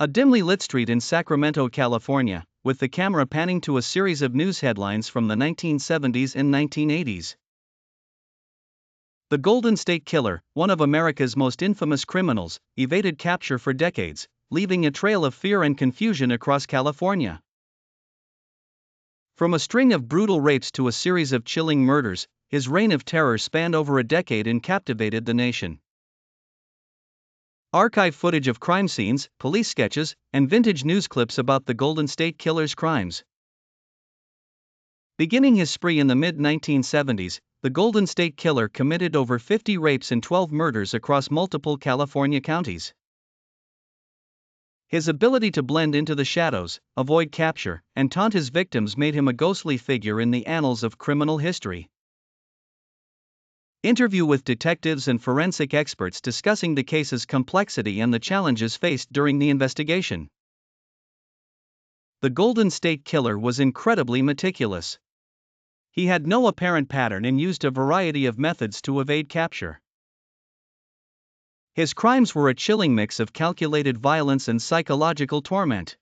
A dimly lit street in Sacramento, California, with the camera panning to a series of news headlines from the 1970s and 1980s. The Golden State Killer, one of America's most infamous criminals, evaded capture for decades, leaving a trail of fear and confusion across California. From a string of brutal rapes to a series of chilling murders, his reign of terror spanned over a decade and captivated the nation. Archive footage of crime scenes, police sketches, and vintage news clips about the Golden State Killer's crimes. Beginning his spree in the mid-1970s, the Golden State Killer committed over 50 rapes and 12 murders across multiple California counties. His ability to blend into the shadows, avoid capture, and taunt his victims made him a ghostly figure in the annals of criminal history. Interview with detectives and forensic experts discussing the case's complexity and the challenges faced during the investigation. The Golden State Killer was incredibly meticulous. He had no apparent pattern and used a variety of methods to evade capture. His crimes were a chilling mix of calculated violence and psychological torment.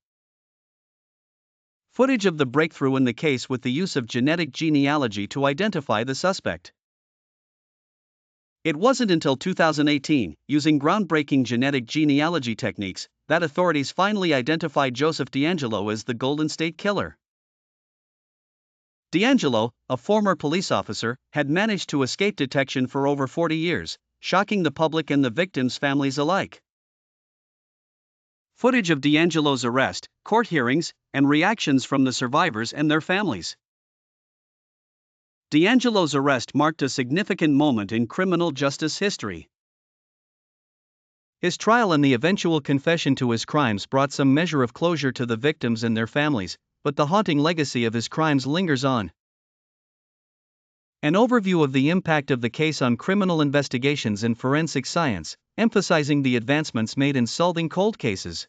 Footage of the breakthrough in the case with the use of genetic genealogy to identify the suspect. It wasn't until 2018, using groundbreaking genetic genealogy techniques, that authorities finally identified Joseph DeAngelo as the Golden State Killer. DeAngelo, a former police officer, had managed to escape detection for over 40 years, shocking the public and the victims' families alike. Footage of DeAngelo's arrest, court hearings, and reactions from the survivors and their families. DeAngelo's arrest marked a significant moment in criminal justice history. His trial and the eventual confession to his crimes brought some measure of closure to the victims and their families, but the haunting legacy of his crimes lingers on. An overview of the impact of the case on criminal investigations and forensic science, emphasizing the advancements made in solving cold cases.